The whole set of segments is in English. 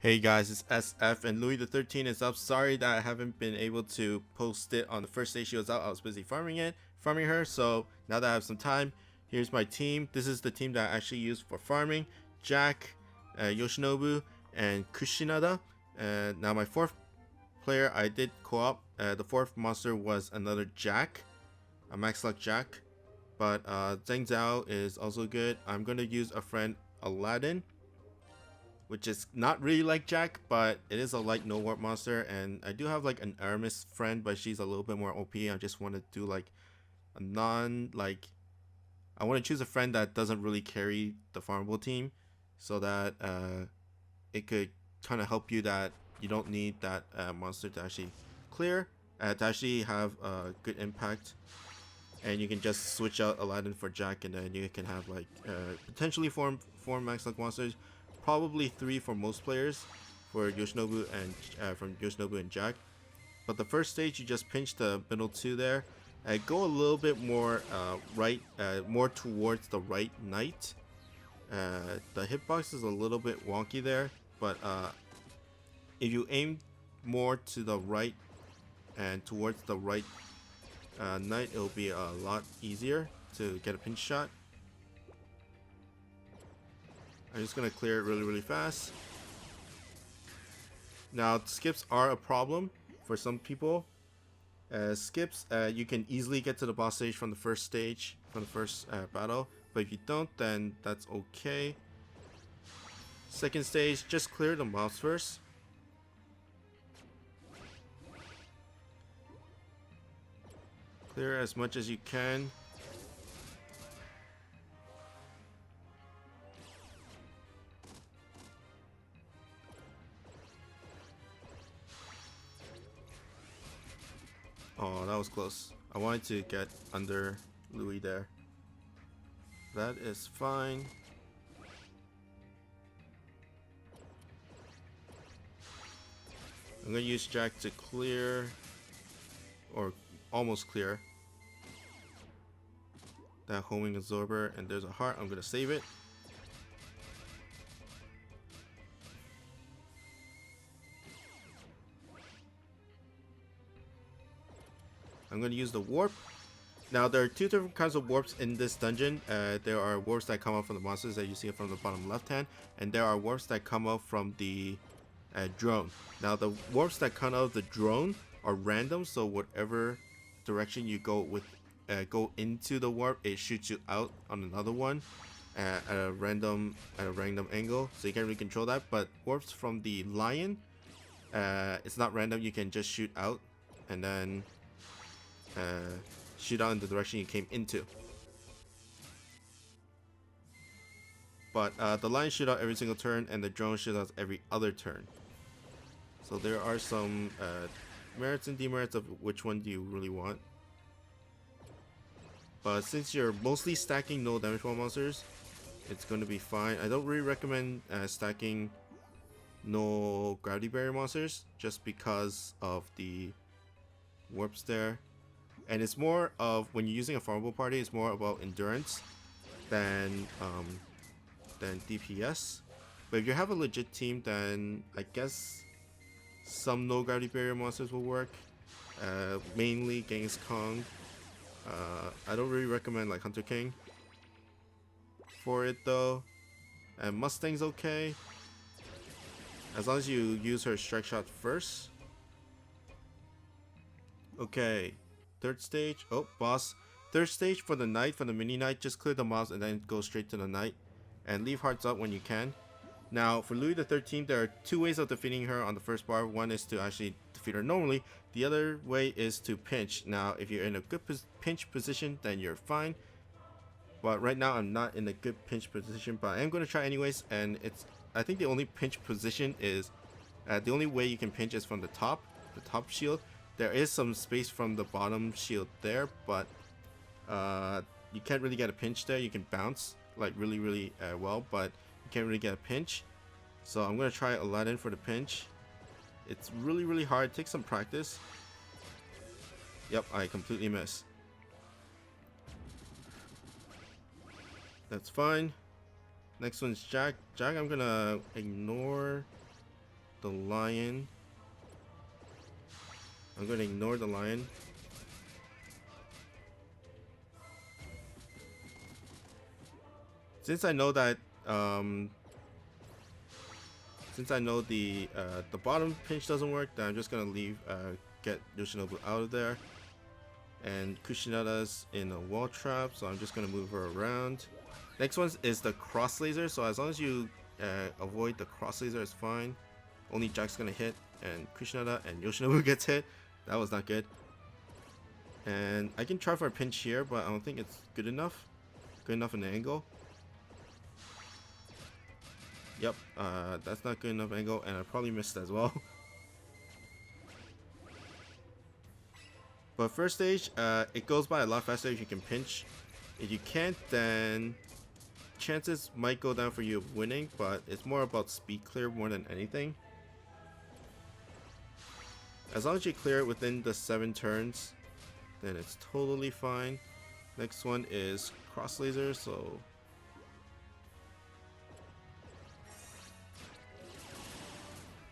Hey guys, it's SF and Louis the 13 is up. Sorry that I haven't been able to post it on the first day she was out. I was busy farming her. So now that I have some time, here's my team. This is the team that I actually use for farming. Jack, Yoshinobu, and Kushinada. Now my fourth player, I did co-op. The fourth monster was another Jack, a max luck Jack. But Zheng Zhao is also good. I'm going to use a friend Aladdin, which is not really like Jack, but it is a light no warp monster. And I do have like an Aramis friend, but she's a little bit more OP. I just want to do like a I want to choose a friend that doesn't really carry the farmable team, so that it could kind of help you that you don't need that monster to actually clear, to actually have a good impact. And you can just switch out Aladdin for Jack, and then you can have like potentially four max luck monsters. Probably 3 for most players, for Yoshinobu and from Yoshinobu and Jack. But the first stage, you just pinch the middle 2 there, go a little bit more right, more towards the right knight. The hitbox is a little bit wonky there, but if you aim more to the right and towards the right knight, it'll be a lot easier to get a pinch shot. I'm just going to clear it really fast. Now, skips are a problem for some people. Skips, you can easily get to the boss stage from the first stage, from the first battle. But if you don't, then that's okay. Second stage, just clear the mobs first. Clear as much as you can. Oh, that was close. I wanted to get under Louis there. That is fine. I'm gonna use Jack to clear, or almost clear, that homing absorber, and there's a heart. I'm gonna save it. I'm going to use the warp. Now, there are 2 different kinds of warps in this dungeon. There are warps that come out from the monsters that you see from the bottom left hand, and there are warps that come out from the drone. Now, the warps that come out of the drone are random, so whatever direction you go with, go into the warp, it shoots you out on another one at a random angle, so you can't really control that. But warps from the lion, it's not random. You can just shoot out and then shoot out in the direction you came into. But the lion shoot out every single turn, and the drone shoot out every other turn. So there are some merits and demerits of which one do you really want. But since you're mostly stacking no damage wall monsters, it's going to be fine. I don't really recommend stacking no gravity barrier monsters, just because of the warps there. And it's more of, when you're using a farmable party, it's more about endurance than DPS. But if you have a legit team, then I guess some no gravity barrier monsters will work. Mainly Genghis Kong. I don't really recommend like Hunter King for it though. And Mustang's okay, as long as you use her strike shot first. Okay. Third stage, boss. Third stage for the knight, for the mini knight, just clear the mobs and then go straight to the knight, and leave hearts up when you can. Now for Louis the 13th, there are 2 ways of defeating her on the first bar. One is to actually defeat her normally. The other way is to pinch. Now if you're in a good pinch position, then you're fine. But right now I'm not in a good pinch position, but I am going to try anyways. And I think the only pinch position is, the only way you can pinch is from the top shield. There is some space from the bottom shield there, but you can't really get a pinch there. You can bounce like really well, but you can't really get a pinch. So I'm going to try Aladdin for the pinch. It's really hard. It takes some practice. Yep, I completely missed. That's fine. Next one's Jack. I'm going to ignore the lion. I'm going to ignore the lion. Since I know that, since I know the bottom pinch doesn't work, then I'm just gonna leave, get Yoshinobu out of there. And Kushinada's in a wall trap, so I'm just gonna move her around. Next one is the cross laser, so as long as you avoid the cross laser, it's fine. Only Jack's gonna hit, and Kushinada and Yoshinobu gets hit. That was not good. And I can try for a pinch here, but I don't think it's good enough. Good enough in the angle. Yep, that's not good enough angle, and I probably missed as well. But first stage, it goes by a lot faster if you can pinch. If you can't, then chances might go down for you of winning, but it's more about speed clear more than anything. As long as you clear it within the 7 turns, then it's totally fine. Next one is cross laser, so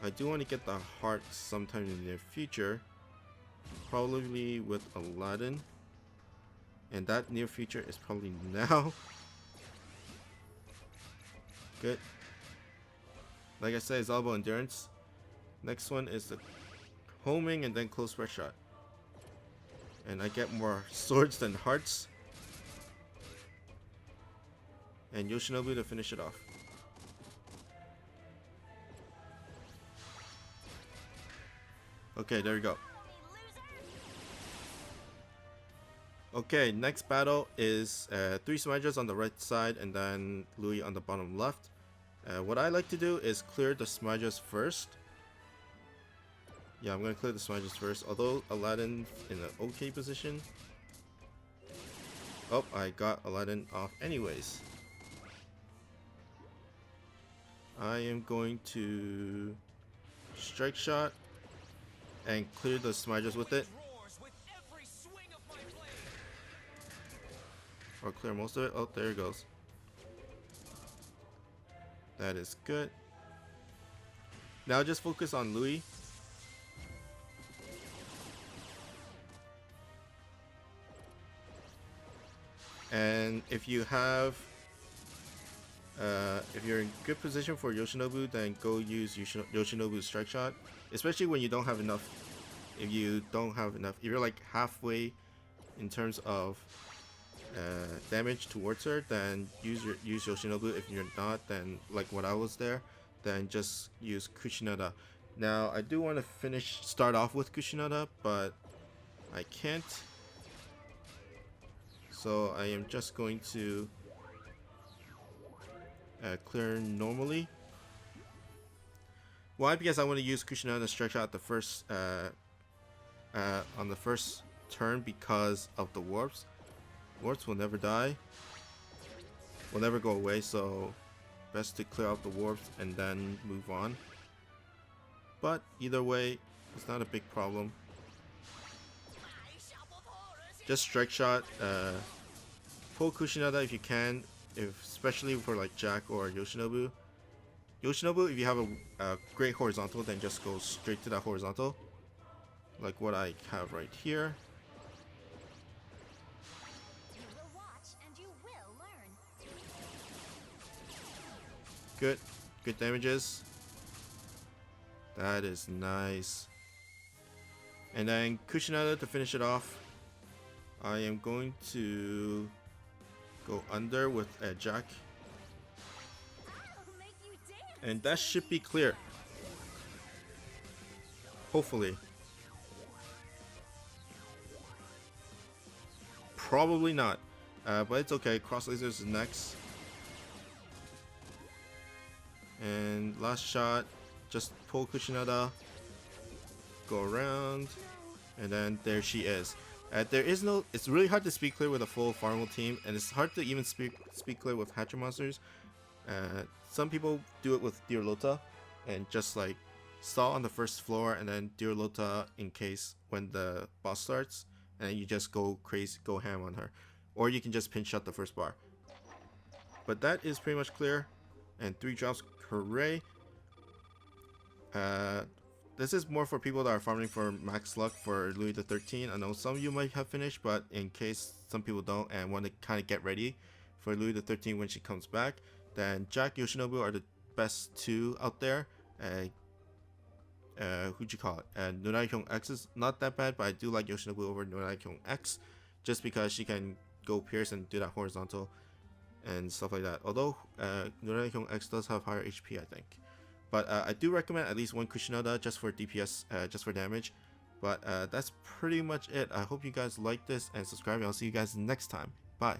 I do want to get the heart sometime in the near future, probably with Aladdin, and that near future is probably now. Good. Like I said, it's all about endurance. Next one is the homing and then close press shot, and I get more swords than hearts, and Yoshinobu to finish it off. Okay, there we go. Okay, next battle is 3 smudges on the right side and then Louis on the bottom left. What I like to do is clear the smudges first. Yeah, I'm gonna clear the smudges first, although Aladdin's in an okay position. Oh, I got Aladdin off anyways. I am going to strike shot and clear the smudges with it. Or clear most of it. Oh, there it goes. That is good. Now just focus on Louis. And if you have, if you're in good position for Yoshinobu, then go use Yoshinobu's strike shot. Especially when you don't have enough. If you don't have enough, if you're like halfway in terms of damage towards her, then use Yoshinobu. If you're not, then like what I was there, then just use Kushinada. Now I do want to start off with Kushinada, but I can't. So I am just going to clear normally. Why? Because I want to use Kushinada strike shot the first on the first turn because of the warps. Warps will never die. Will never go away, so best to clear out the warps and then move on. But either way, it's not a big problem. Just strike shot, pull Kushinada if you can, especially for like Jack or Yoshinobu. Yoshinobu, if you have a great horizontal, then just go straight to that horizontal, like what I have right here. Good, good damages. That is nice. And then Kushinada to finish it off. I am going to go under with a Jack. And that should be clear. Hopefully. Probably not. But it's okay. Cross lasers is next. And last shot. Just pull Kushinada. Go around. And then there she is. There is no. It's really hard to speed clear with a full farmable team, and it's hard to even speed clear with Hatcher monsters. Some people do it with Dear Lota, and just like stall on the first floor, and then Dear Lota in case when the boss starts, and you just go crazy, go ham on her, or you can just pinch shot the first bar. But that is pretty much clear, and 3 drops, hooray! This is more for people that are farming for max luck for Louis XIII. I know some of you might have finished, but in case some people don't and want to kind of get ready for Louis XIII when she comes back, then Jack, Yoshinobu are the best two out there. Who'd you call it? Nurai Hyung X is not that bad, but I do like Yoshinobu over Nurai Hyung X just because she can go pierce and do that horizontal and stuff like that. Although Nurai Hyung X does have higher HP, I think. But I do recommend at least one Kushinoda just for DPS, just for damage. But that's pretty much it. I hope you guys like this and subscribe, and I'll see you guys next time. Bye.